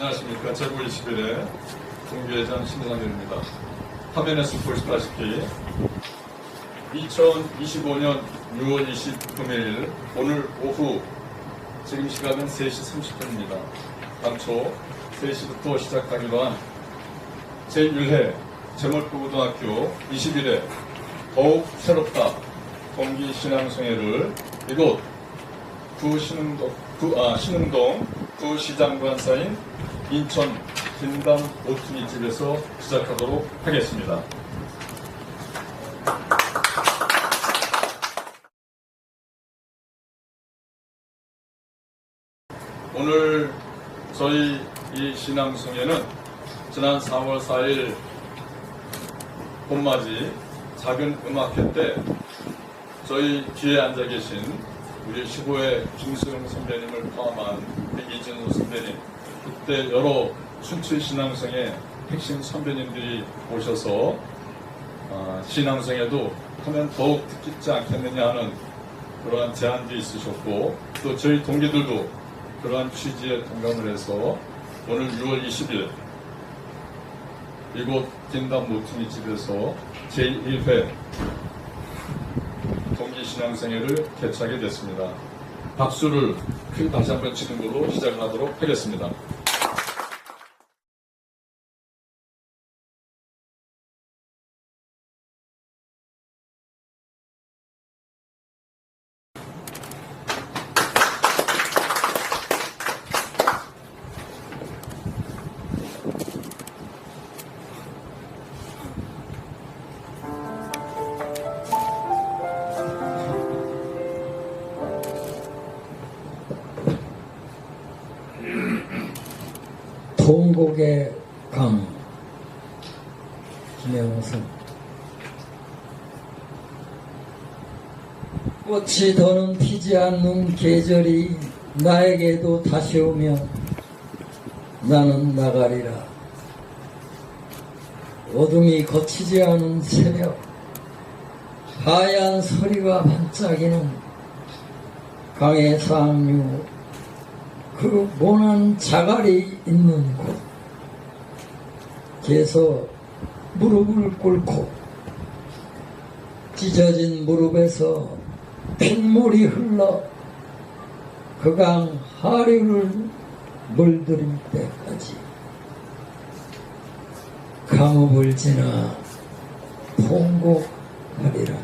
안녕하십니까. 제부 21회 동교회장 신상현입니다. 화면에서 보시다시피 2025년 6월 29일 오늘 오후 지금 시각은 3시 30분입니다. 당초 3시부터 시작하기로 한 제1회 제물포고등학교 21회 더욱 새롭다 동기신앙송회를 이곳 신흥동 구시장관사인 인천 김담 오퉁이집에서 시작하도록 하겠습니다. 오늘 저희 이 신앙송회는 지난 4월 4일 봄맞이 작은 음악회 때 저희 뒤에 앉아 계신 우리 15회 김수영 선배님을 포함한 이준수 선배님, 그때 여러 춘추 신앙성의 핵심 선배님들이 오셔서 신앙성에도 하면 더욱 뜻깊지 않겠느냐 하는 그러한 제안도 있으셨고, 또 저희 동기들도 그러한 취지에 동감을 해서 오늘 6월 20일 이곳 김담 모퉁이 집에서 제1회 동기신앙생회를 개최하게 됐습니다. 박수를 크게 다시 한번 치는 걸로 시작하도록 하겠습니다. 통곡의 강 김영선. 꽃이 더는 피지 않는 계절이 나에게도 다시 오면 나는 나가리라. 어둠이 거치지 않은 새벽, 하얀 소리가 반짝이는 강의 상류, 그 모난 자갈이 있는 곳, 개서 무릎을 꿇고 찢어진 무릎에서 핏물이 흘러 그 강 하류를 물들일 때까지 강읍을 지나 통곡하리라.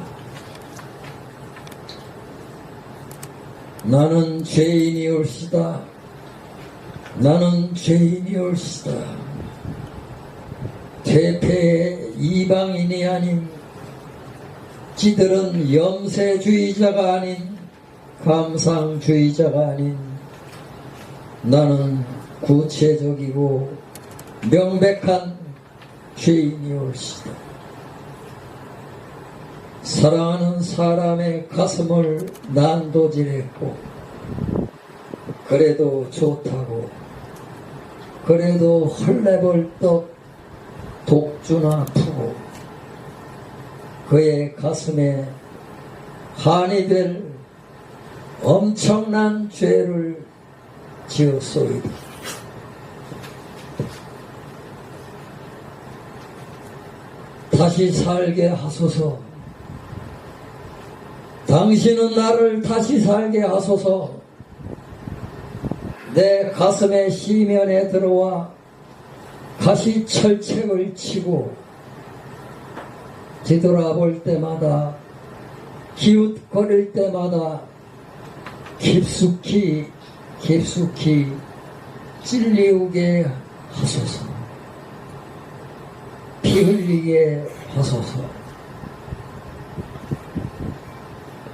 나는 죄인이올시다. 나는 죄인이올시다. 퇴폐의 이방인이 아닌, 지들은 염세주의자가 아닌, 감상주의자가 아닌, 나는 구체적이고 명백한 죄인이올시다. 사랑하는 사람의 가슴을 난도질했고, 그래도 좋다고, 그래도 헐레벌떡 독주나 푸고 그의 가슴에 한이 될 엄청난 죄를 지었소이다. 다시 살게 하소서. 당신은 나를 다시 살게 하소서. 내 가슴의 시면에 들어와 가시철책을 치고 뒤돌아볼 때마다, 기웃거릴 때마다 깊숙이 찔리우게 하소서. 피 흘리게 하소서.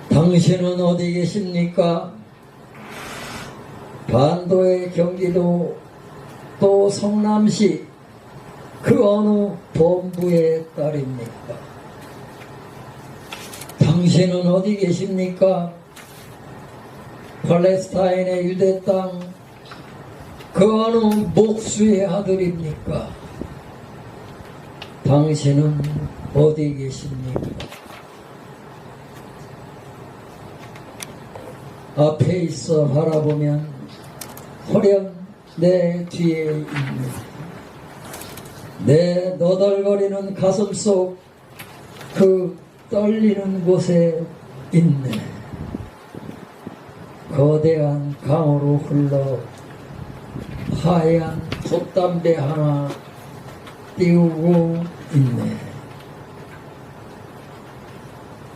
당신은 어디 계십니까? 반도의 경기도, 또 성남시 그 어느 본부의 딸입니까? 당신은 어디 계십니까? 팔레스타인의 유대 땅 그 어느 목수의 아들입니까? 당신은 어디 계십니까? 앞에 있어 바라보면 호련 내 뒤에 있네. 내 너덜거리는 가슴 속 그 떨리는 곳에 있네. 거대한 강으로 흘러 하얀 돛담배 하나 띄우고 있네.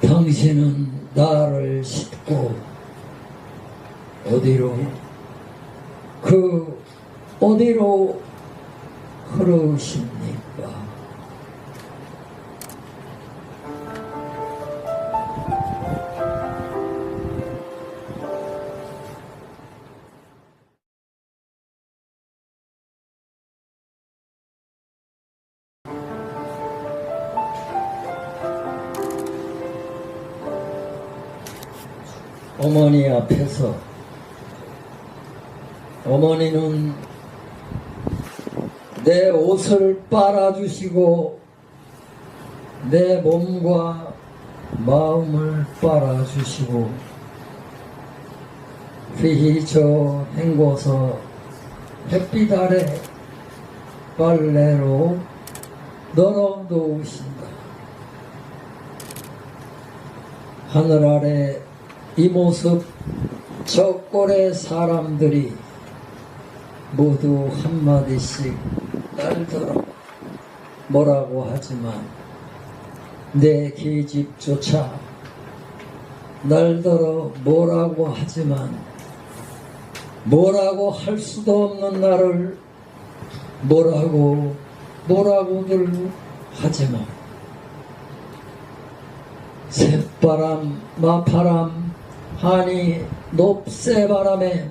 당신은 나를 싣고 어디로 흐르십니까? 어머니 앞에서 어머니는 내 옷을 빨아주시고 내 몸과 마음을 빨아주시고 휘저 헹궈서 햇빛 아래 빨래로 널어 놓으신다. 하늘 아래 이 모습 저 꼴의 사람들이 모두 한마디씩 날더러 뭐라고 하지만 내 계집조차 날더러 뭐라고 하지만 뭐라고 할 수도 없는 나를 뭐라고들 하지만 새바람 마파람 하니 높새바람에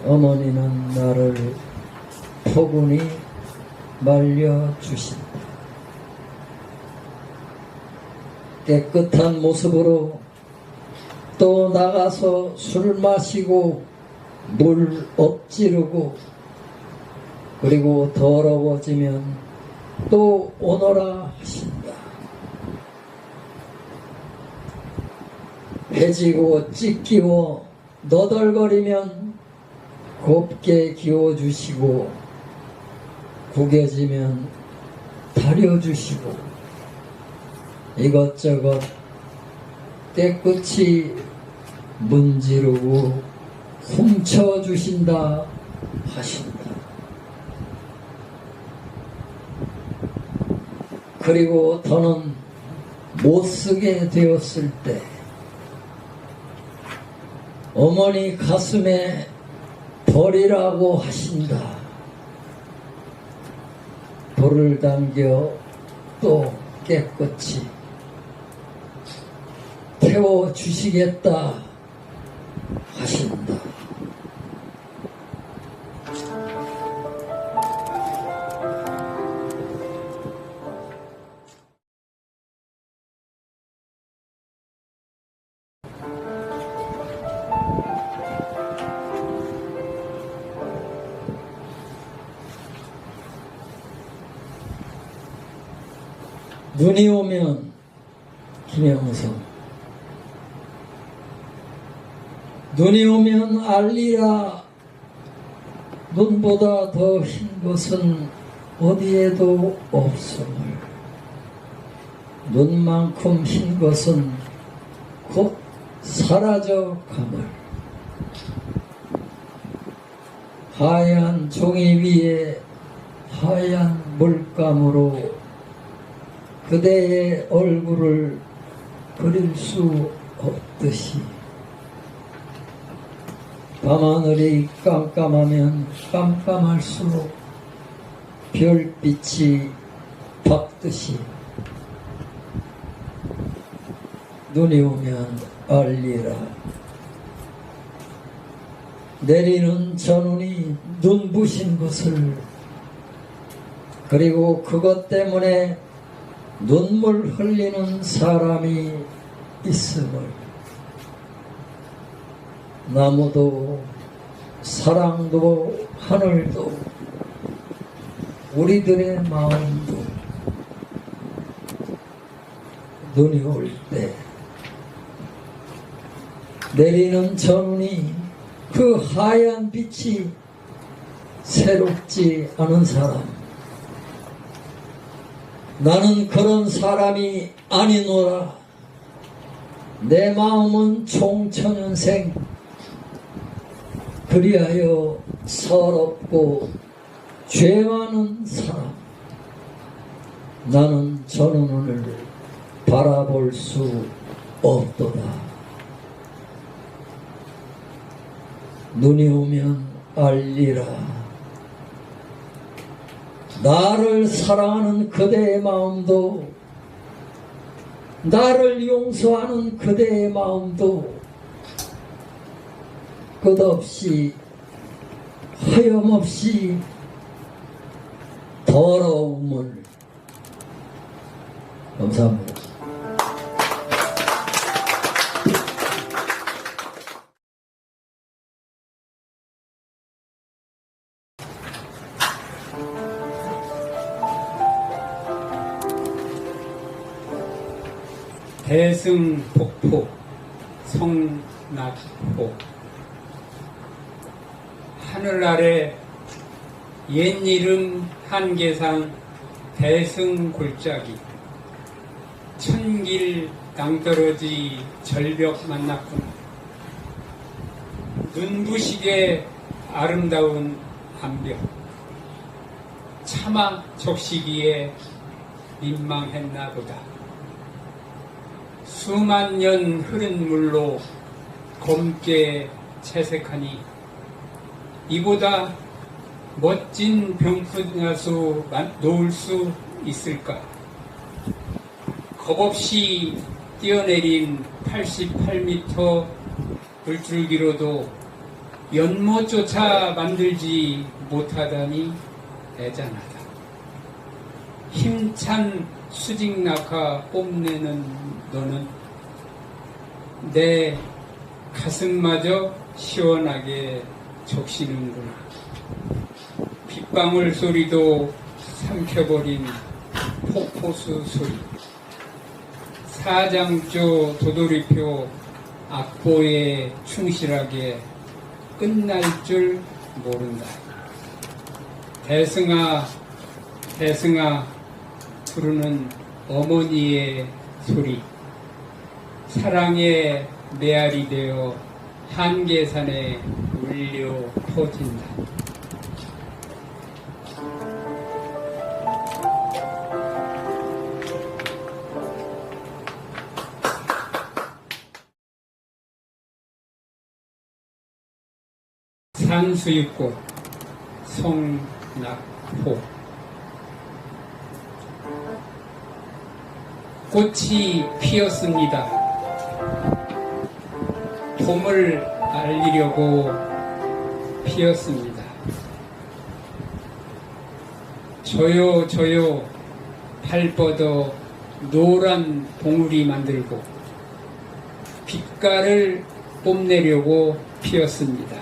어머니는 나를 포근히 말려주신다. 깨끗한 모습으로 또 나가서 술 마시고 물 엎지르고 그리고 더러워지면 또 오너라 하신다. 해지고 찢기고 너덜거리면 곱게 기워주시고 구겨지면 다려주시고 이것저것 깨끗이 문지르고 훔쳐주신다 하신다. 그리고 더는 못쓰게 되었을 때 어머니 가슴에 버리라고 하신다. 돌을 당겨 또 깨끗이 태워주시겠다 하신다. 눈이 오면 김영선 눈이 오면 알리라. 눈보다 더 흰 것은 어디에도 없음을. 눈만큼 흰 것은 곧 사라져 감을. 하얀 종이 위에 하얀 물감으로 그대의 얼굴을 그릴 수 없듯이 밤하늘이 깜깜하면 깜깜할수록 별빛이 밝듯이 눈이 오면 알리라. 내리는 전운이 눈부신 것을, 그리고 그것 때문에 눈물 흘리는 사람이 있음을, 나무도 사랑도 하늘도 우리들의 마음도 눈이 올 때 내리는 전운이 그 하얀 빛이 새롭지 않은 사람. 나는 그런 사람이 아니노라. 내 마음은 총천연생. 그리하여 서럽고 죄 많은 사람. 나는 전원을 바라볼 수 없도다. 눈이 오면 알리라. 나를 사랑하는 그대의 마음도, 나를 용서하는 그대의 마음도 끝없이 하염없이 더러움을. 감사합니다. 대승복포 성낙포. 하늘 아래 옛 이름 한계상 대승골짜기. 천길 낭떠러지 절벽 만났구나. 눈부시게 아름다운 암벽. 차마 적시기에 민망했나 보다. 수만 년 흐른 물로 검게 채색하니 이보다 멋진 병풍야수 놓을 수 있을까? 겁없이 뛰어내린 88m 물줄기로도 연못조차 만들지 못하다니 애잔하다. 힘찬 수직낙하 뽐내는 너는 내 가슴마저 시원하게 적시는구나. 빗방울 소리도 삼켜버린 폭포수 소리. 사장조 도돌이표 악보에 충실하게 끝날 줄 모른다. 대승아, 대승아 부르는 어머니의 소리. 사랑의 메아리 되어 한계산에 울려 퍼진다. 산수유꽃 성낙포. 꽃이 피었습니다. 봄을 알리려고 피었습니다. 저요 저요 발 뻗어 노란 봉우리 만들고 빛깔을 뽐내려고 피었습니다.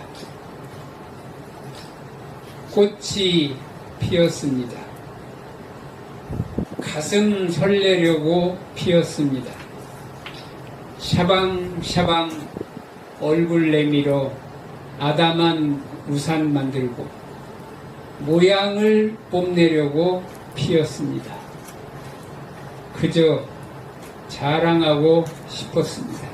꽃이 피었습니다. 가슴 설레려고 피었습니다. 샤방샤방 얼굴 내밀어 아담한 우산 만들고 모양을 뽐내려고 피었습니다. 그저 자랑하고 싶었습니다.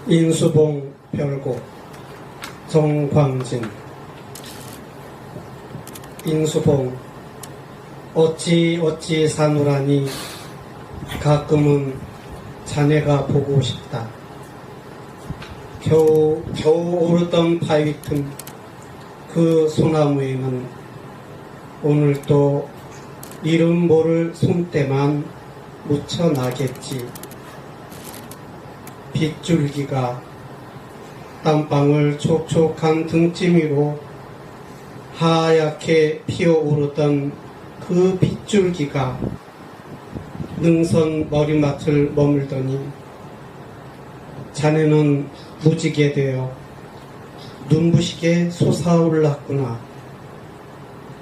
인수봉 별곡 정광진. 인수봉 어찌 사노라니 가끔은 자네가 보고 싶다. 겨우 오르던 바위 틈 그 소나무에는 오늘 또 이름 모를 손때만 묻혀나겠지. 빗줄기가 땀방울 촉촉한 등짐 위로 하얗게 피어오르던 그 빗줄기가 능선 머리맡을 머물더니 자네는 무지개 되어 눈부시게 솟아올랐구나.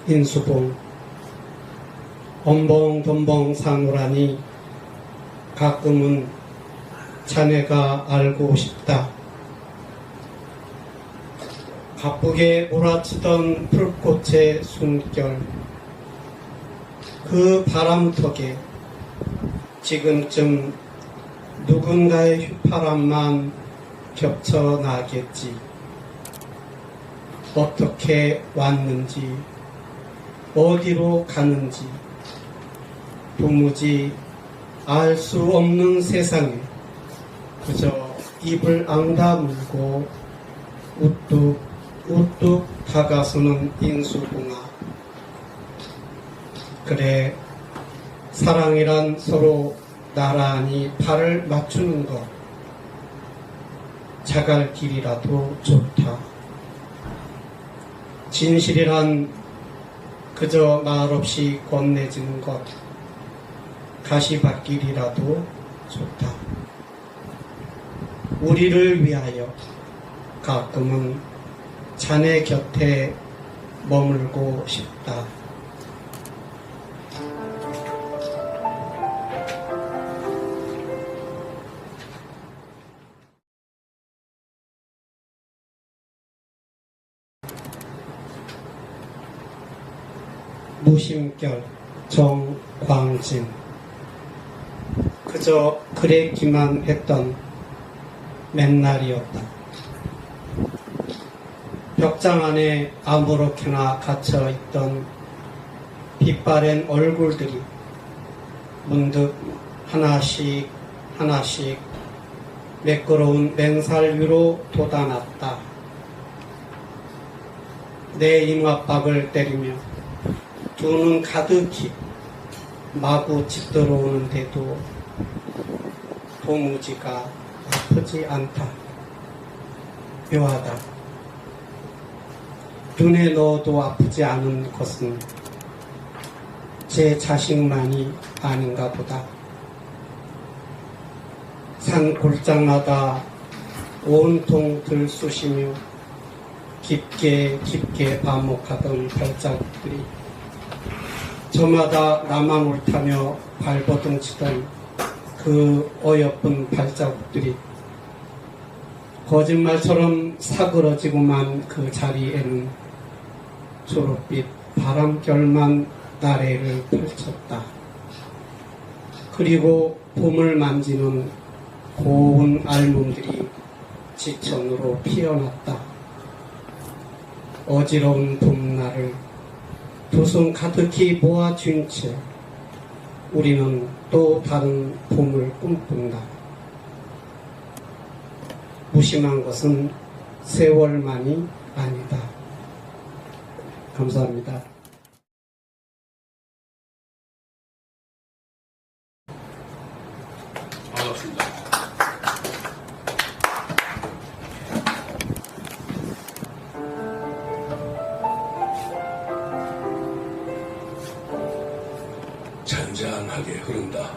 인수봉 엄벙덤벙 사노라니 가끔은 자네가 알고 싶다. 바쁘게 몰아치던 풀꽃의 숨결, 그 바람턱에 지금쯤 누군가의 휘파람만 겹쳐나겠지. 어떻게 왔는지, 어디로 가는지, 도무지 알 수 없는 세상에 그저 입을 앙다물고 우뚝 우뚝 다가서는 인수봉아. 그래, 사랑이란 서로 나란히 발을 맞추는 것. 자갈 길이라도 좋다. 진실이란 그저 말없이 건네지는 것. 가시밭길이라도 좋다. 우리를 위하여 가끔은 자네 곁에 머물고 싶다. 무심결 정광진. 그저 그랬기만 했던 맨날이었다. 벽장 안에 아무렇게나 갇혀있던 빛바랜 얼굴들이 문득 하나씩 하나씩 매끄러운 맨살 위로 돋아났다. 내 이마박을 때리며 두 눈 가득히 마구 짙들어오는데도 도무지가 아프지 않다. 묘하다. 눈에 넣어도 아프지 않은 것은 제 자식만이 아닌가 보다. 산 골짜마다 온통 들쑤시며 깊게 깊게 반목하던 발자국들이 저마다 나만 옳다며 발버둥치던 그 어여쁜 발자국들이 거짓말처럼 사그러지고만 그 자리에는 초록빛 바람결만 나래를 펼쳤다. 그리고 봄을 만지는 고운 알몸들이 지천으로 피어났다. 어지러운 봄날을 두 손 가득히 모아쥔 채 우리는 또 다른 봄을 꿈꾼다. 무심한 것은 세월만이 아니다. 감사합니다. 반갑습니다. 잔잔하게 흐른다.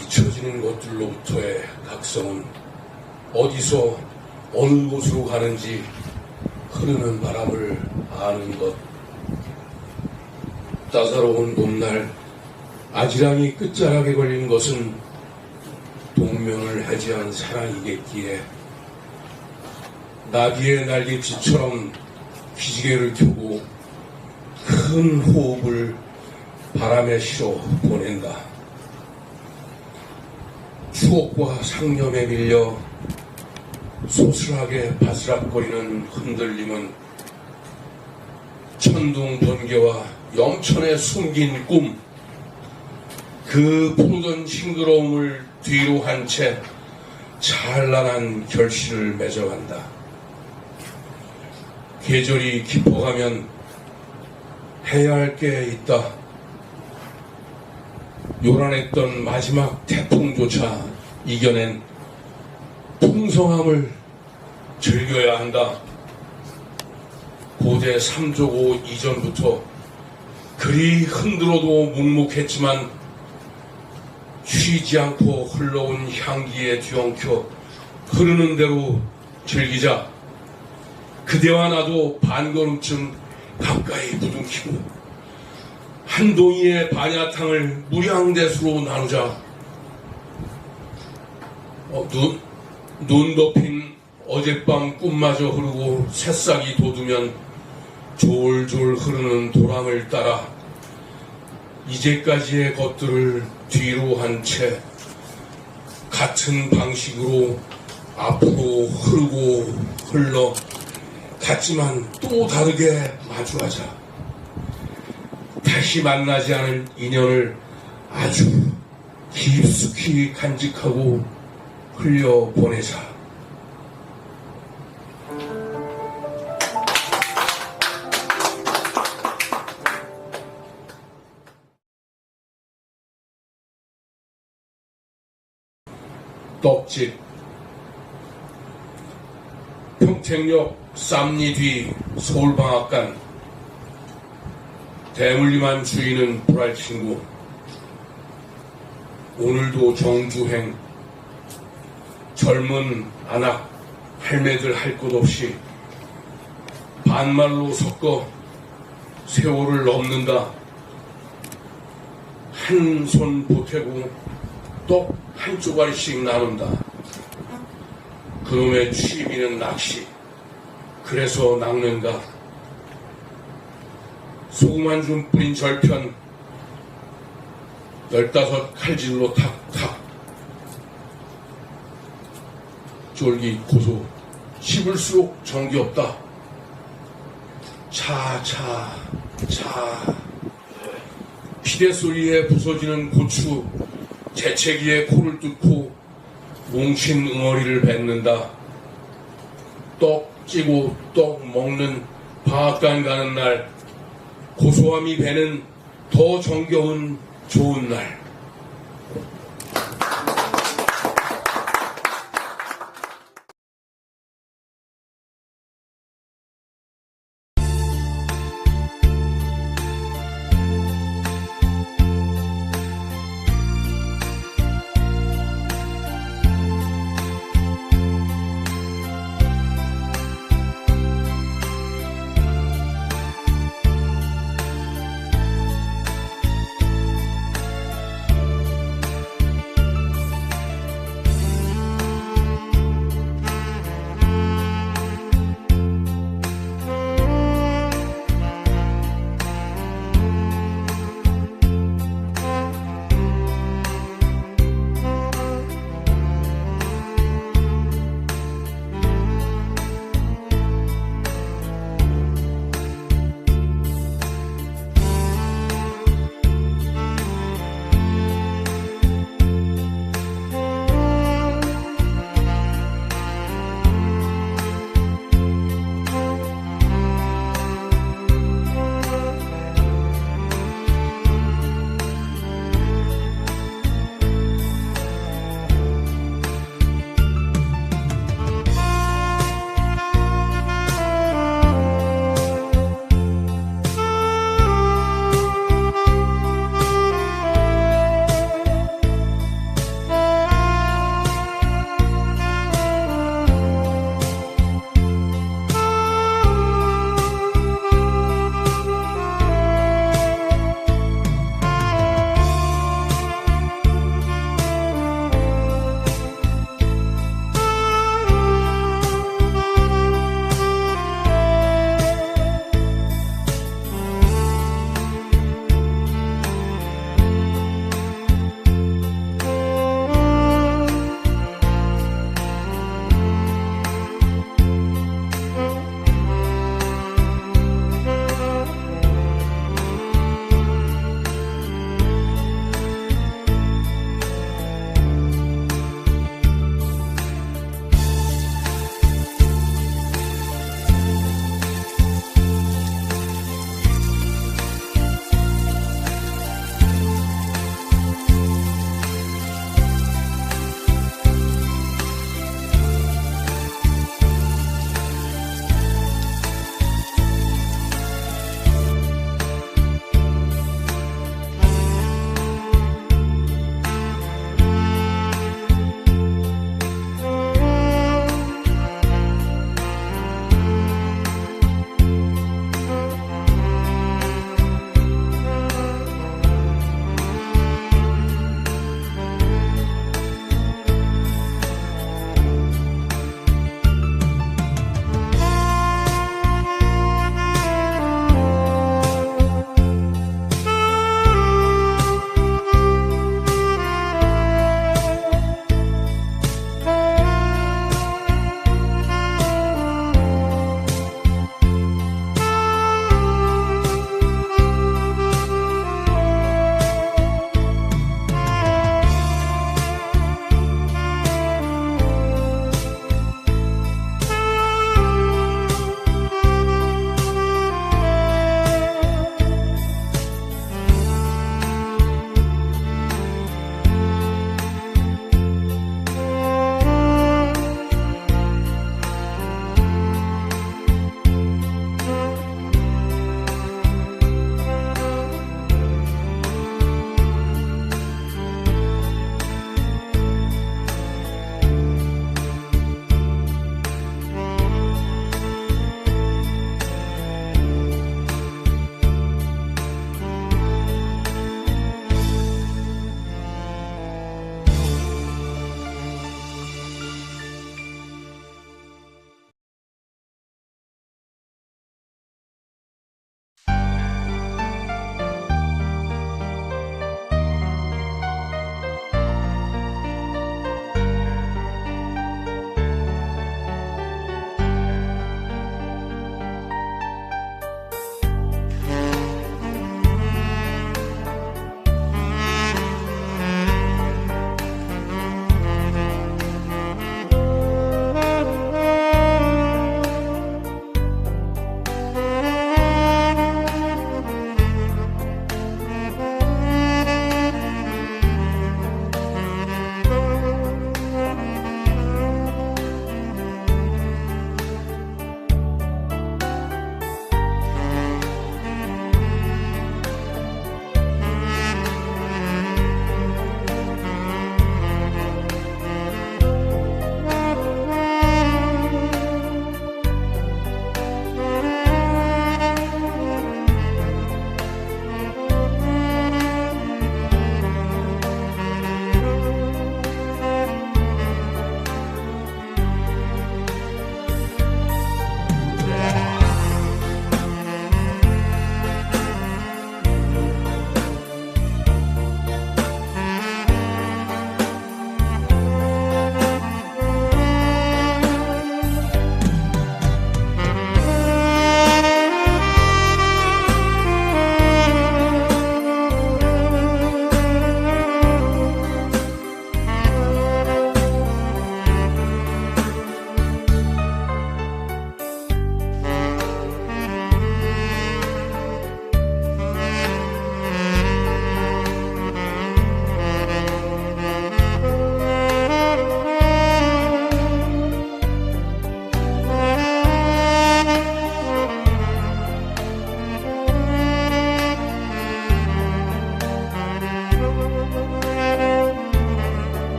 잊혀지는 것들로부터의 각성은 어디서 어느 곳으로 가는지 흐르는 바람을 아는 것. 따사로운 봄날 아지랑이 끝자락에 걸린 것은 동면을 해지한 사랑이겠기에 나비의 날개짓처럼 기지개를 켜고 큰 호흡을 바람에 실어 보낸다. 추억과 상념에 밀려 소슬하게 바스락거리는 흔들림은 천둥 번개와 영천에 숨긴 꿈, 그 푸르던 싱그러움을 뒤로 한 채 찬란한 결실을 맺어간다. 계절이 깊어가면 해야 할 게 있다. 요란했던 마지막 태풍조차 이겨낸 풍성함을 즐겨야 한다. 고대 3조고 이전부터 그리 흔들어도 묵묵했지만 쉬지 않고 흘러온 향기에 뒤엉켜 흐르는 대로 즐기자 그대와 나도 반걸음쯤 가까이 부둥키고 한 동이의 반야탕을 무량대수로 나누자. 눈 덮인 어젯밤 꿈마저 흐르고 새싹이 돋으면 졸졸 흐르는 도랑을 따라 이제까지의 것들을 뒤로 한 채 같은 방식으로 앞으로 흐르고 흘러 같지만 또 다르게 마주하자. 다시 만나지 않을 인연을 아주 깊숙이 간직하고 흘려보내자. 떡집 평택역 쌈리 뒤 서울방앗간 대물림한 주인은 불알 친구 오늘도 정주행 젊은 아낙 할매들 할 것 없이 반말로 섞어 세월을 넘는다. 한 손 보태고 떡 한 조각씩 나눈다. 그놈의 취미는 낚시. 그래서 낚는가. 소금 한 줌 뿌린 절편 15 칼질로 탁탁 쫄깃 고소 씹을수록 정겹다. 차 피대소리에 부서지는 고추 재채기에 코를 뚫고 뭉친 응어리를 뱉는다. 떡 찌고 떡 먹는 방앗간 가는 날 고소함이 배는 더 정겨운 좋은 날.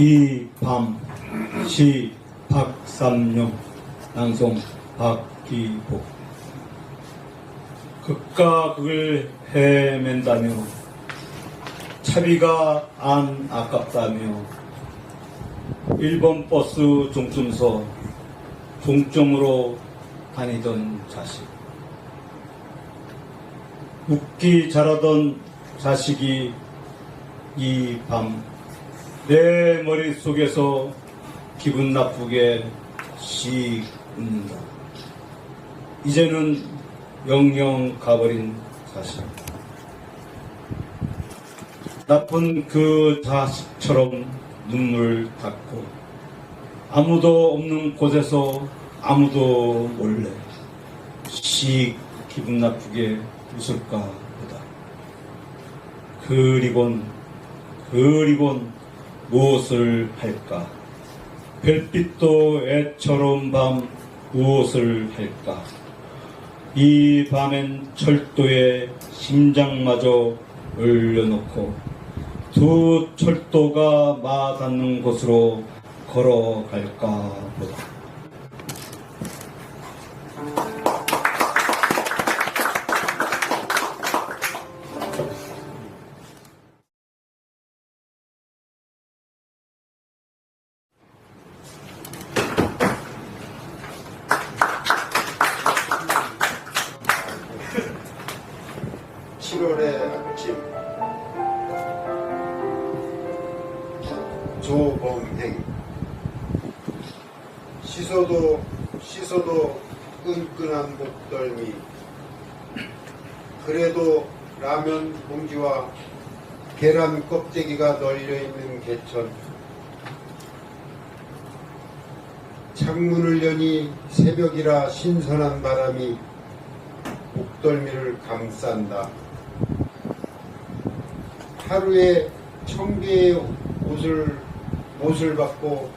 이 밤 시 박삼룡 낭송 박기복. 극과 극을 헤맨다며 차비가 안 아깝다며 1번 버스 종점서 종점으로 다니던 자식, 웃기 잘하던 자식이 이 밤 내 머릿속에서 기분 나쁘게 씩 웃는다. 이제는 영영 가버린 자식. 나쁜 그 자식처럼 눈물 닦고 아무도 없는 곳에서 아무도 몰래 씩 기분 나쁘게 웃을까 보다. 그리곤 무엇을 할까? 별빛도 애처로운 밤 무엇을 할까? 이 밤엔 철도에 심장마저 올려놓고 두 철도가 맞닿는 곳으로 걸어갈까 보다. 아침 조범행 씻어도 끈끈한 목덜미 그래도 라면 봉지와 계란 껍데기가 널려있는 개천 창문을 여니 새벽이라 신선한 바람이 목덜미를 감싼다. 하루에 1000개의 옷을 받고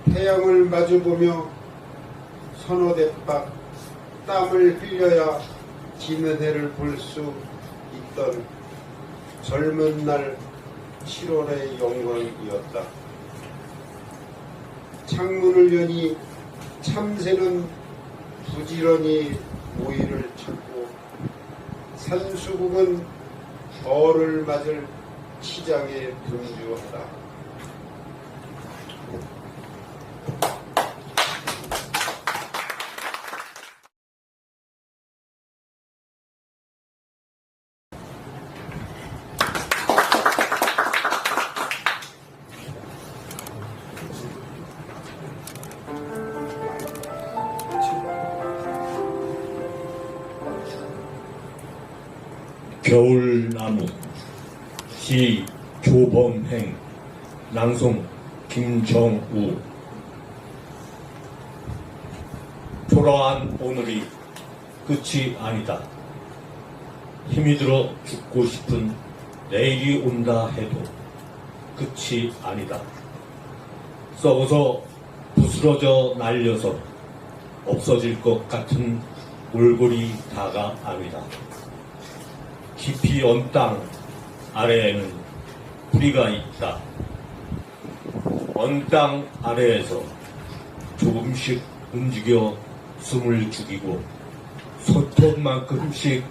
태양을 마주보며 서너 대박 땀을 흘려야 지는 해를 볼 수 있던 젊은 날 7월의 영광이었다. 창문을 여니 참새는 부지런히 모이를 찾고 산수국은 벌을 맞을 시장에 분주하다. 겨울나무 시 조범행 낭송 김정우. 초라한 오늘이 끝이 아니다. 힘이 들어 죽고 싶은 내일이 온다 해도 끝이 아니다. 썩어서 부스러져 날려서 없어질 것 같은 몰골이 다가 아니다. 깊이 언 땅 아래에는 뿌리가 있다. 언 땅 아래에서 조금씩 움직여 숨을 죽이고 손톱만큼씩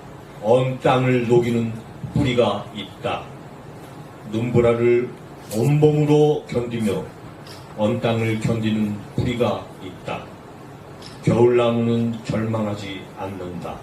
언 땅을 녹이는 뿌리가 있다. 눈보라를 온몸으로 견디며 언 땅을 견디는 뿌리가 있다. 겨울나무는 절망하지 않는다.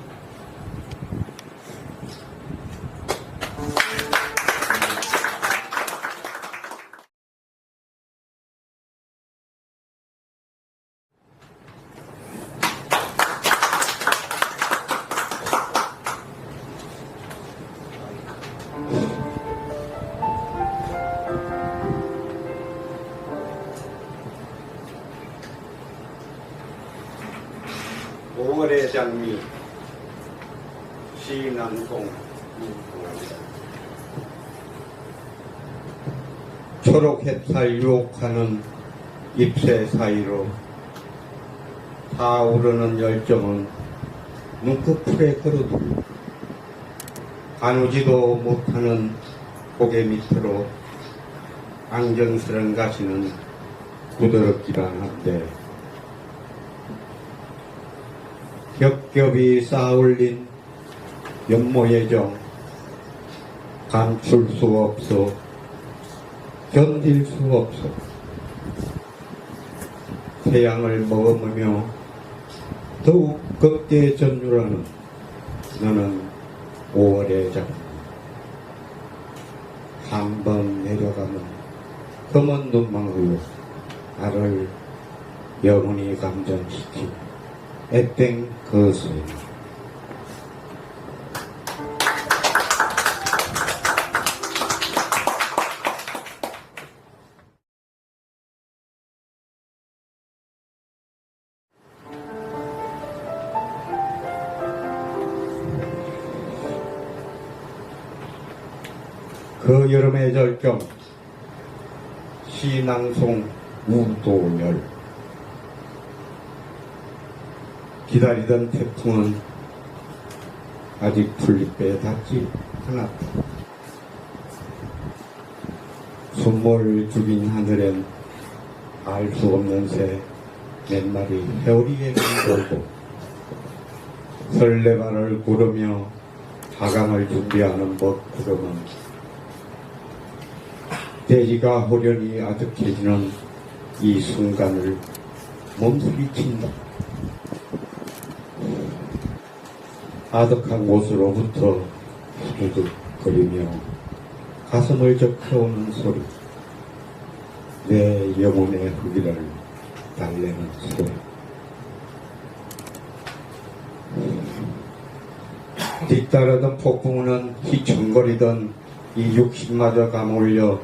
오월의 장미 시난공 초록 햇살 유혹하는 잎새 사이로 타오르는 열정은 눈꺼풀에 걸어두고 가누지도 못하는 고개 밑으로 안경스런 가시는 부드럽지도 않은데 겹겹이 쌓아올린 연모의 정 감출 수 없어 견딜 수 없어 태양을 머금으며 더욱 걷게 전율하는 너는 5월의 장 한 번 내려가면 검은 눈망울로 나를 영원히 감전시킨 에땡 거스에 그 여름의 절경 시낭송 우도열 기다리던 태풍은 아직 풀잎에 닿지 않았다. 숨을 죽인 하늘엔 알 수 없는 새 몇 마리 회오리에 돌고 설레발을 구르며 하강을 준비하는 먹구름은 대지가 호련히 아득해지는 이 순간을 몸부림친다. 아득한 곳으로부터 후두둑거리며 가슴을 적혀오는 소리, 내 영혼의 흙이를 달래는 소리. 뒤따르던 폭풍우는 휘청거리던 이 육신마저 감올려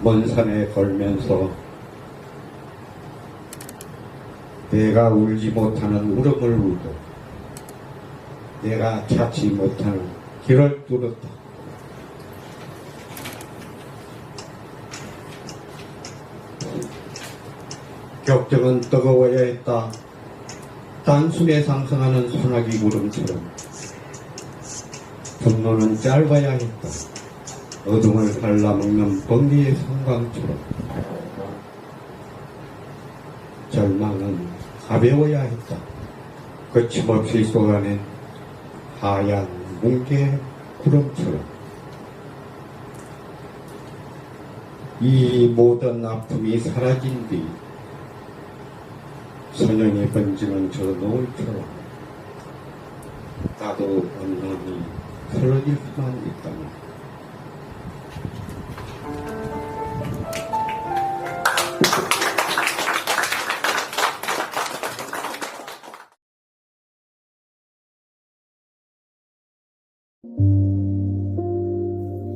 먼 산에 걸면서 내가 울지 못하는 울음을 울고 내가 찾지 못하는 길을 뚫었다. 격정은 뜨거워야 했다. 단숨에 상승하는 소나기 구름처럼 분노는 짧아야 했다. 어둠을 발라먹는 번개의 성광처럼 절망은 가벼워야 했다. 거침없이 쏟아낸 하얀 뭉게 구름처럼 이 모든 아픔이 사라진 뒤 소년이 번지는 저 노을처럼 나도 언론이 틀어질 수만 있다면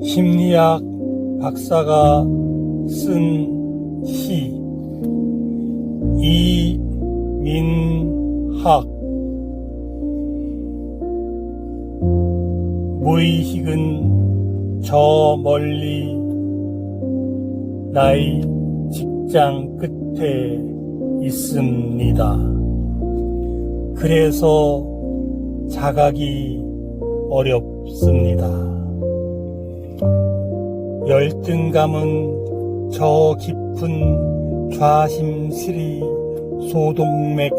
심리학 박사가 쓴 시 이민학 무의식은 저 멀리 나의 직장 끝에 있습니다. 그래서 자각이 어렵습니다. 열등감은 저 깊은 좌심실이 소동맥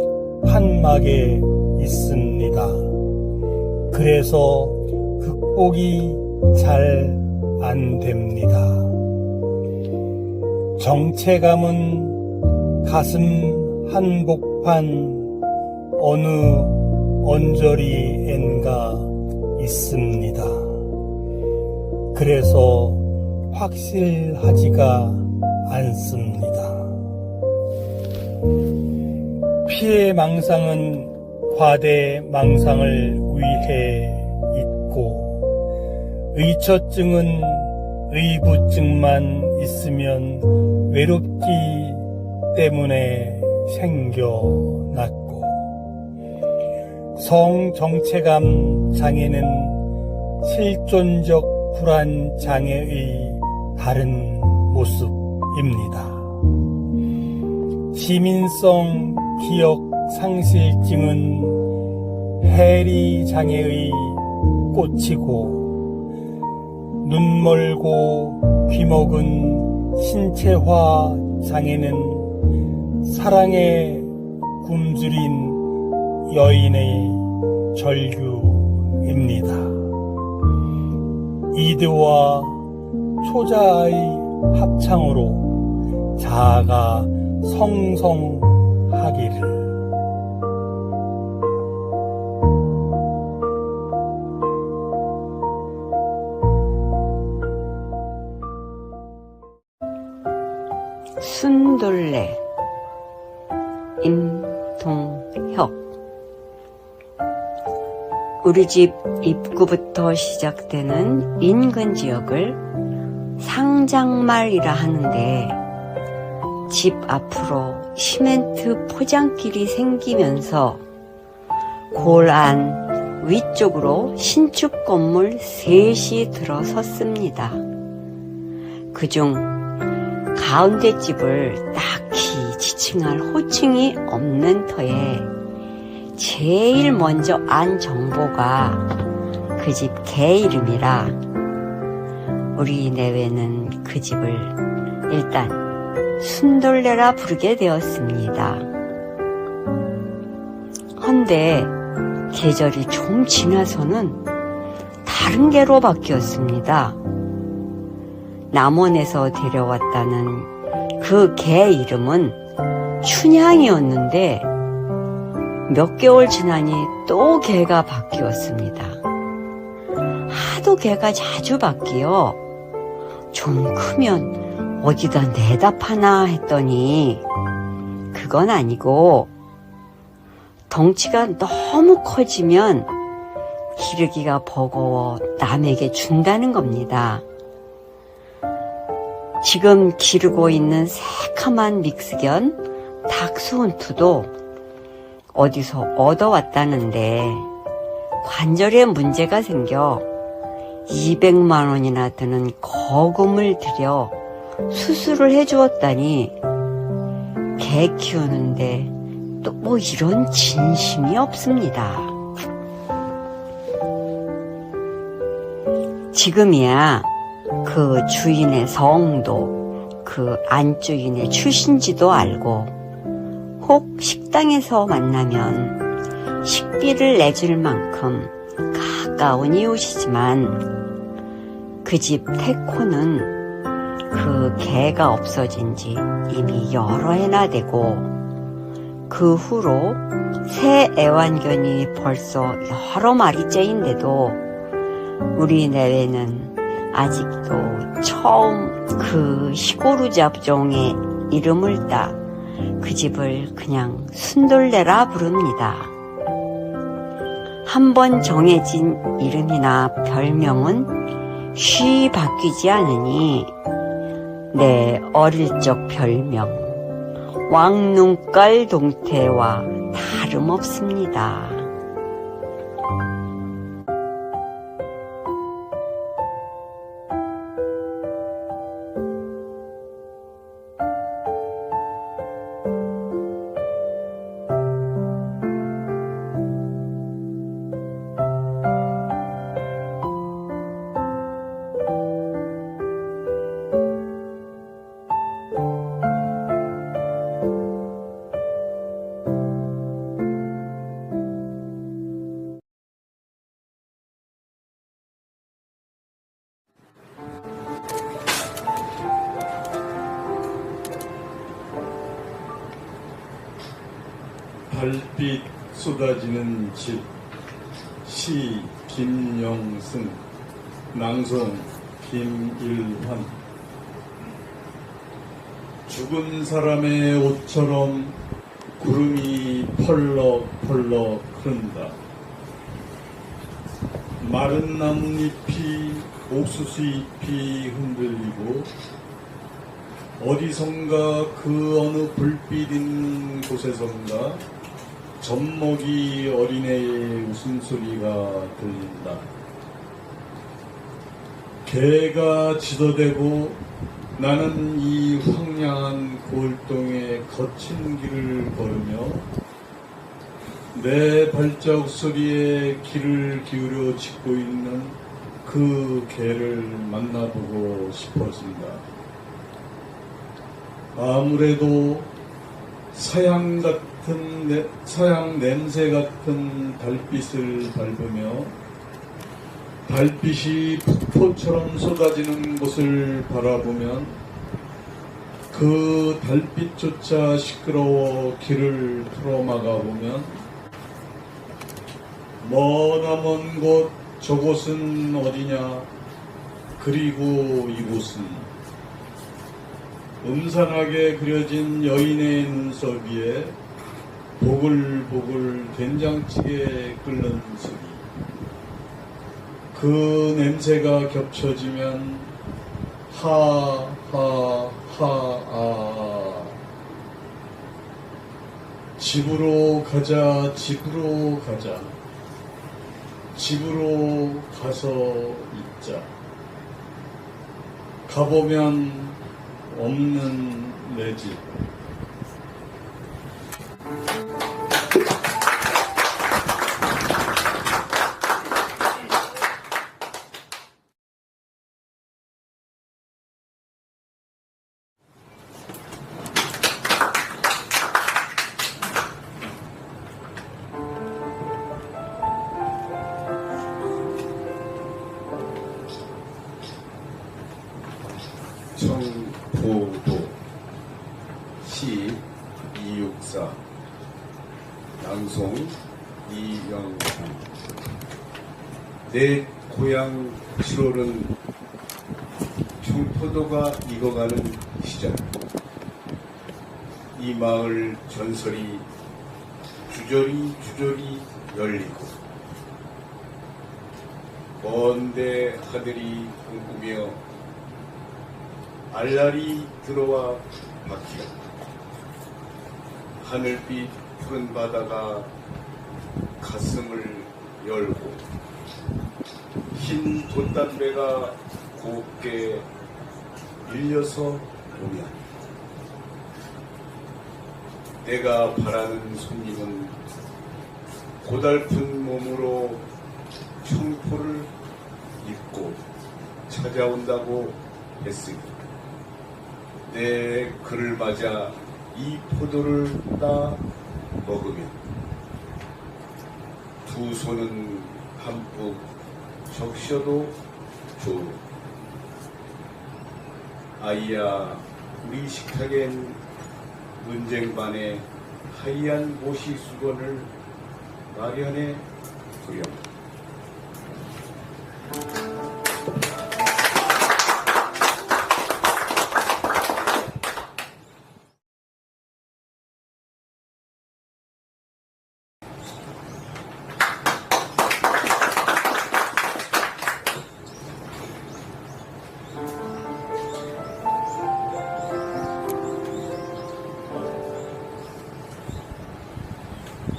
판막에 있습니다. 그래서 극복이 잘 안 됩니다. 정체감은 가슴 한복판 어느 언저리엔가 있습니다. 그래서 확실하지가 않습니다. 피해 망상은 과대 망상을 위해 있고 의처증은 의부증만 있으면 외롭기 때문에 생겨났고 성정체감 장애는 실존적 불안 장애의 다른 모습입니다. 시민성 기억 상실증은 해리 장애의 꽃이고 눈 멀고 귀 먹은 신체화 장애는 사랑에 굶주린 여인의 절규입니다. 이드와 초자의 합창으로 자아가 성성하기를. 순돌레 임동혁. 우리 집 입구부터 시작되는 인근 지역을 상장말이라 하는데, 집 앞으로 시멘트 포장길이 생기면서 골 안 위쪽으로 신축 건물 셋이 들어섰습니다. 그중 가운데 집을 딱히 지칭할 호칭이 없는 터에 제일 먼저 안 정보가 그 집 개 이름이라 우리 내외는 그 집을 일단 순돌레라 부르게 되었습니다. 헌데 계절이 좀 지나서는 다른 개로 바뀌었습니다. 남원에서 데려왔다는 그 개 이름은 춘향이었는데 몇 개월 지나니 또 개가 바뀌었습니다. 하도 개가 자주 바뀌어 좀 크면 어디다 내다 파나 했더니 그건 아니고, 덩치가 너무 커지면 기르기가 버거워 남에게 준다는 겁니다. 지금 기르고 있는 새카만 믹스견 닥스훈트도 어디서 얻어왔다는데 관절에 문제가 생겨 200만 원이나 드는 거금을 들여 수술을 해주었다니, 개 키우는데 또 뭐 이런 진심이 없습니다. 지금이야 그 주인의 성도, 그 안주인의 출신지도 알고, 혹 식당에서 만나면 식비를 내줄 만큼 가까운 이웃이지만, 그 집 태코는 그 개가 없어진 지 이미 여러 해나 되고, 그 후로 새 애완견이 벌써 여러 마리째인데도 우리 내외는 아직도 처음 그 시고루 잡종의 이름을 따 그 집을 그냥 순돌레라 부릅니다. 한번 정해진 이름이나 별명은 쉬 바뀌지 않으니 내 어릴 적 별명 왕눈깔 동태와 다름없습니다. 달빛 쏟아지는 집. 시 김영승. 낭송 김일환. 죽은 사람의 옷처럼 구름이 펄럭펄럭 흐른다. 마른 나뭇잎이 옥수수 잎이 흔들리고, 어디선가 그 어느 불빛 있는 곳에선가 젖먹이 어린애의 웃음소리가 들린다. 개가 짖어대고 나는 이 황량한 골동의 거친 길을 걸으며 내 발자국 소리에 귀를 기울여 짖고 있는 그 개를 만나보고 싶어진다. 아무래도 서양 냄새 같은 달빛을 밟으며 달빛이 폭포처럼 쏟아지는 곳을 바라보면 그 달빛조차 시끄러워 길을 틀어막아 보면 머나먼 곳 저곳은 어디냐, 그리고 이곳은 음산하게 그려진 여인의 눈썹 위에 보글보글 된장찌개 끓는 소리, 그 냄새가 겹쳐지면 하하하아 집으로 가자, 집으로 가자, 집으로 가서 있자. 가보면 없는 내 집. 청포도 시 264 낭송 이영상. 내 고향 7월은 청포도가 익어가는 시절. 이 마을 전설이 주저리 열리고 먼데 하늘이 꿈꾸며 알랄이 들어와 바뀌었다. 하늘빛 푸른 바다가 가슴을 열고 흰 돛담배가 곱게 밀려서 오면 내가 바라는 손님은 고달픈 몸으로 청포를 입고 찾아온다고 했으니 내 그를 맞아 이 포도를 따 먹으면 두 손은 한뿍 적셔도 좋으. 아이야, 우리 식탁엔 문쟁반에 하얀 모시 수건을 마련해 두렴.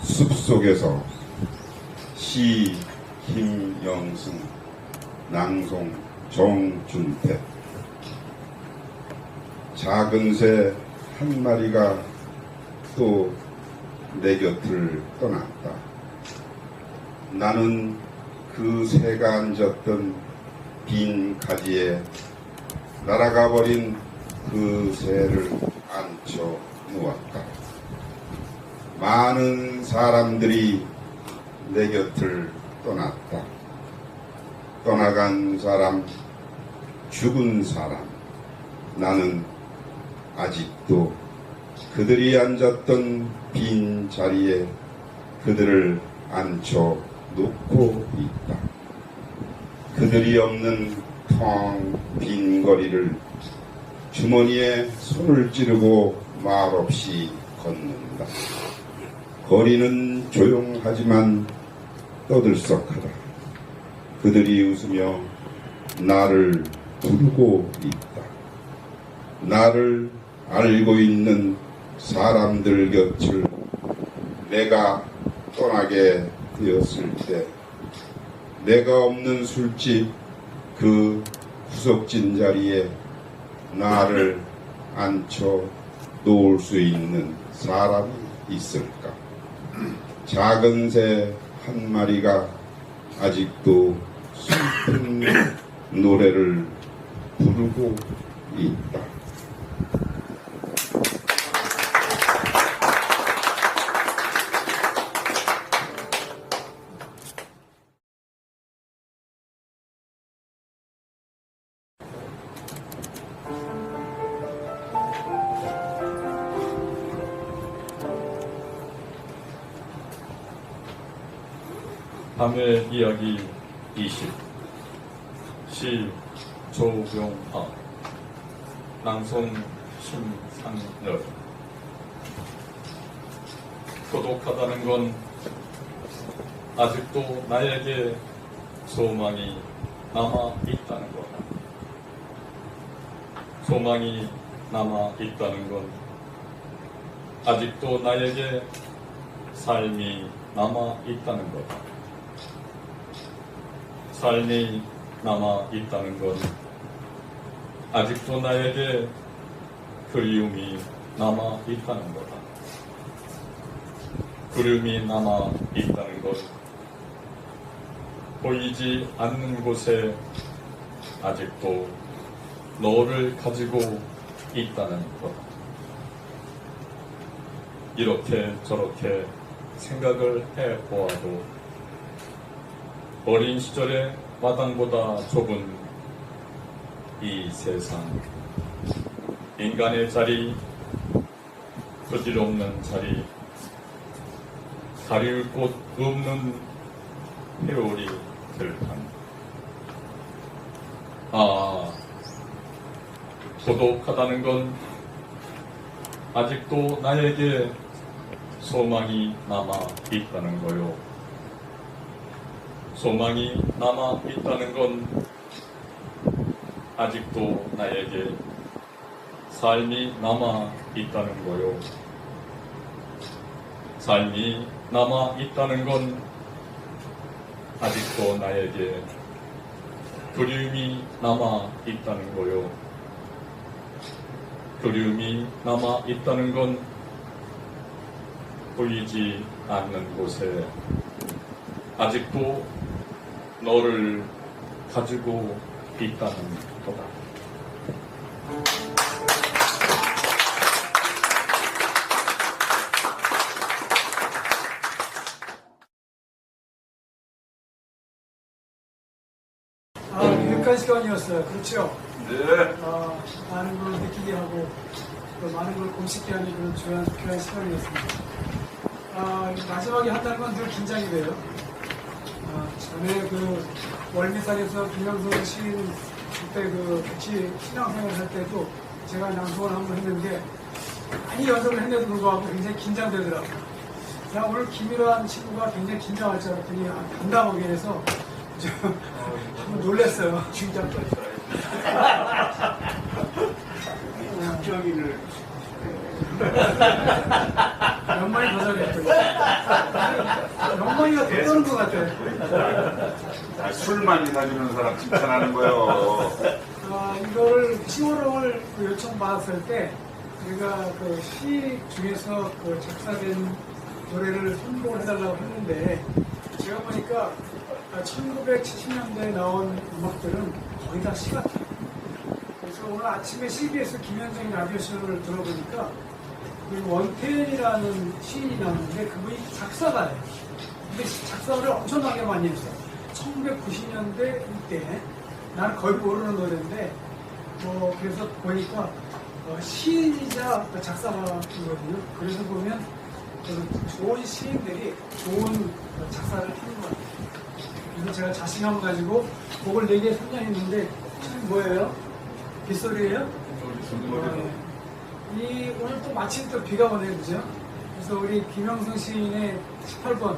숲속에서 시 김영승, 낭송 정준태. 작은 새 한 마리가 또 내 곁을 떠났다. 나는 그 새가 앉았던 빈 가지에 날아가 버린 그 새를 앉혀 놓았다. 많은 사람들이 내 곁을 떠났다. 떠나간 사람, 죽은 사람, 나는 아직도 그들이 앉았던 빈 자리에 그들을 앉혀 놓고 있다. 그들이 없는 텅 빈 거리를 주머니에 손을 찌르고 말없이 걷는다. 거리는 조용하지만 떠들썩하다. 그들이 웃으며 나를 부르고 있다. 나를 알고 있는 사람들 곁을 내가 떠나게 되었을 때 내가 없는 술집 그 구석진 자리에 나를 앉혀 놓을 수 있는 사람이 있을까? 작은 새 한 마리가 아직도 슬픈 노래를 부르고 있다. 밤의 이야기 20 시 조병하 낭송 심상열 고독하다는 건 아직도 나에게 소망이 남아 있다는 거다. 소망이 남아 있다는 건 아직도 나에게 삶이 남아 있다는 거다. 삶이 남아 있다는 건 아직도 나에게 그리움이 남아 있다는 거다. 그리움이 남아 있다는 것, 보이지 않는 곳에 아직도 너를 가지고 있다는 것. 이렇게 저렇게 생각을 해보아도 어린 시절의 마당보다 좁은 이 세상, 인간의 자리, 부질없는 자리, 가릴 곳 없는 회오리 들판. 고독하다는 건 아직도 나에게 소망이 남아 있다는 거요. 소망이 남아 있다는 건 아직도 나에게 삶이 남아 있다는 거요. 삶이 남아 있다는 건 아직도 나에게 그리움이 남아 있다는 거요. 그리움이 남아 있다는 건 보이지 않는 곳에 아직도 너를 가지고 있다는 거다. 유익한 시간이었어요. 그렇죠? 네. 많은 걸 느끼게 하고 또 많은 걸 공식게 하는 그런 귀한 시간이었습니다. 마지막에 한다는 건 늘 긴장이 돼요. 전에 그 월미산에서 김영선 시인 그때 같이 신앙생활을 할 때도 제가 낭송을 한번 했는데 많이 연습을 했는데도 불구하고 굉장히 긴장되더라고요. 오늘 김일환 친구가 굉장히 긴장할 줄 알았더니 담담하게 해서 한번 놀랐어요. 긴장 떨어요. 합정이를 연만이 더 잘했더니 연만이가 더 떠는 것 같아요. 술 많이 사주는 사람 칭찬하는 거요. 이거를 10월을 요청받았을 때 우리가 그 시 중에서 그 작사된 노래를 선곡을 해달라고 했는데 제가 보니까 1970년대에 나온 음악들은 거의 다 시 같아요. 그래서 오늘 아침에 CBS 김현정 라디오 쇼를 들어보니까 그 원태현이라는 시인이 나오는데 그분이 작사가예요. 근데 작사를 엄청나게 많이 했어요. 1990년대 이때 나는 거의 모르는 노래인데 그래서 보니까 시인이자 작사가이거든요. 그래서 보면 좋은 시인들이 좋은 작사를 하는 것 같아요. 그래서 제가 자신감 가지고 곡을 4개 선정했는데 뭐예요? 빗소리예요? 오늘 또 마침 또 비가 오네요, 그죠? 그래서 우리 김영선 시인의 18번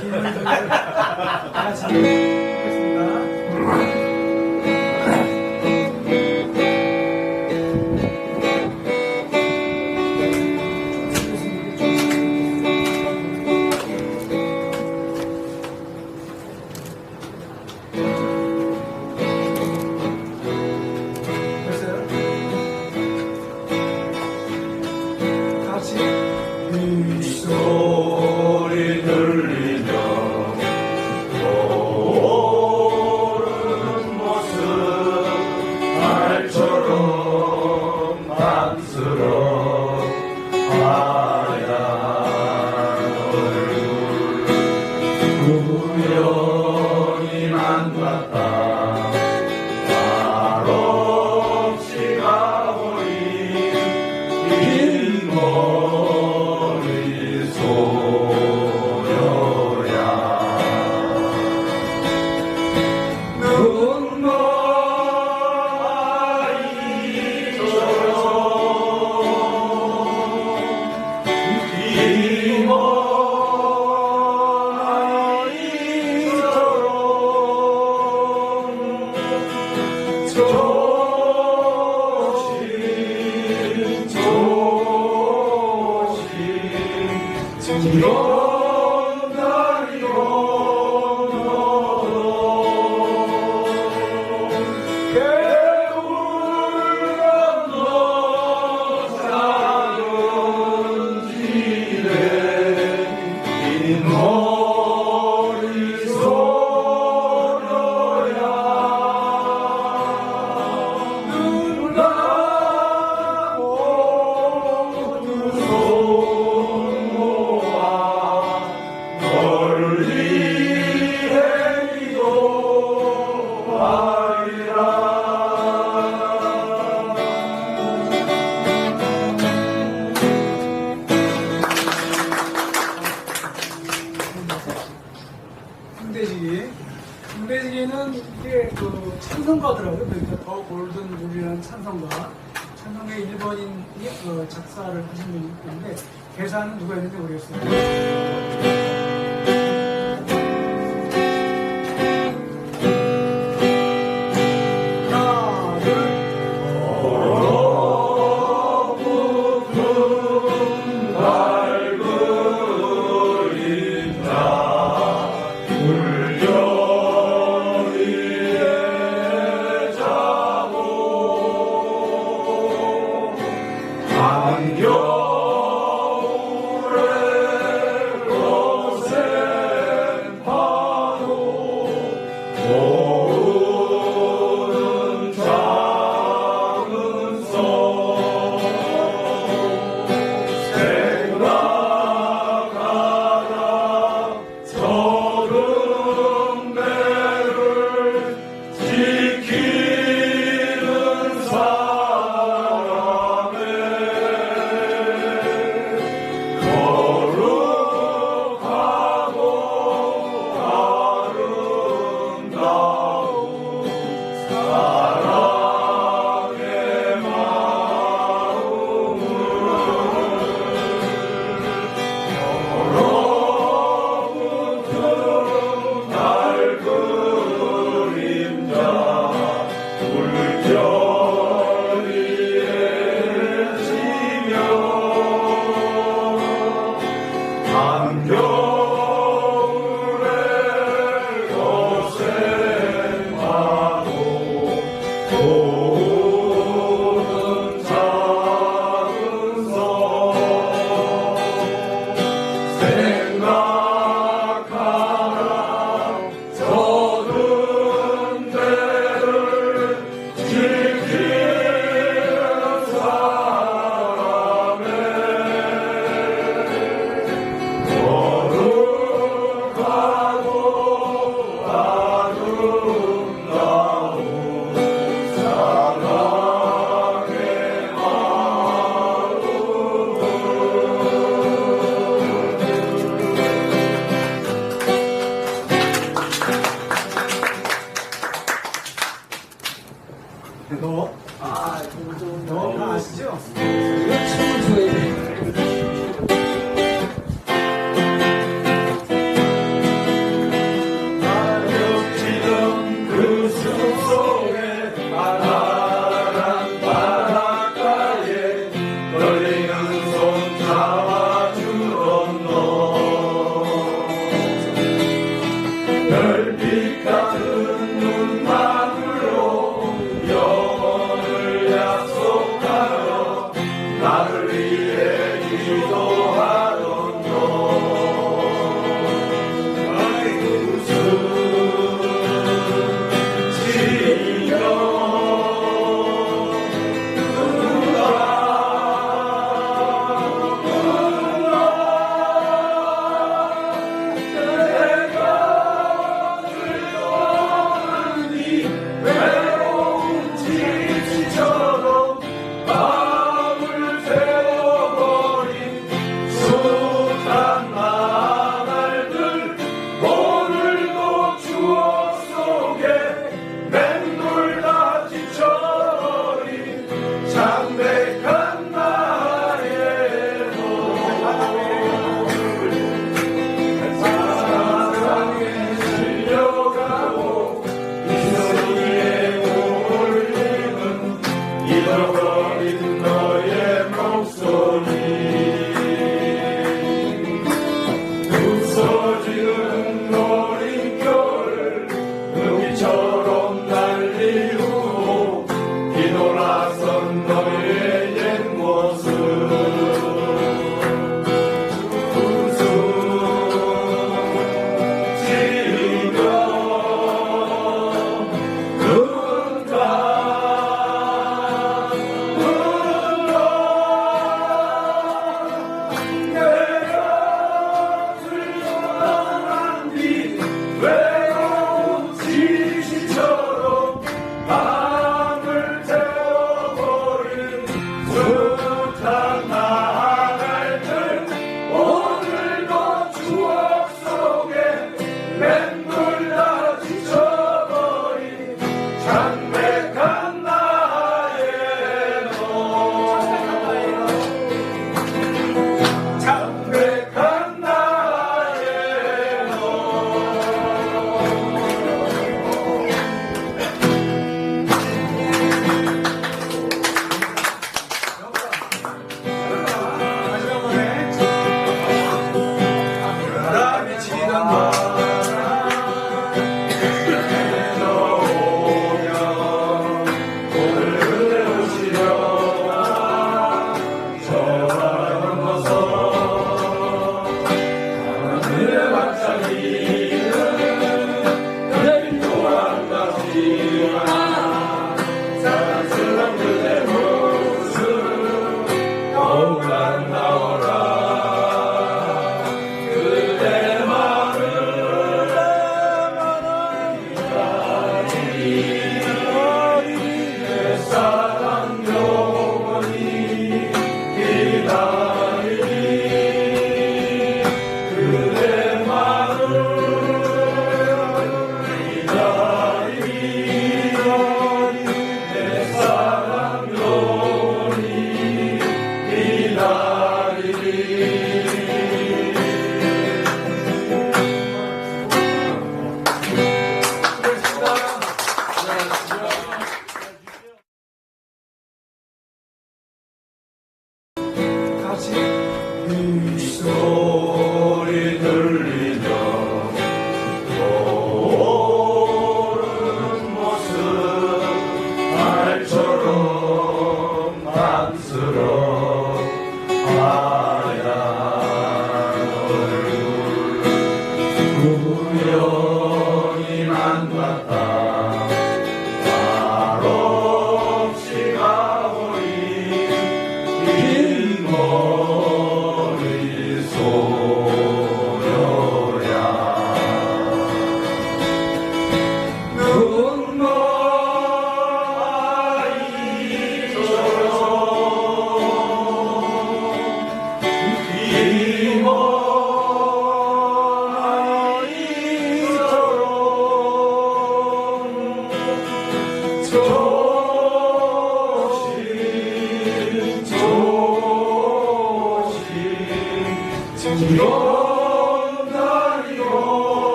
김영선을 다 잡겠습니다. 빈 머리 속 군대지기는 이게 그 찬송가더라고요. 그러니까 더 골든 룰이라는 찬송가. 찬송가의 1번인 작사를 하신 분이 있는데 개사는 누가 했는지 모르겠어요. 안녕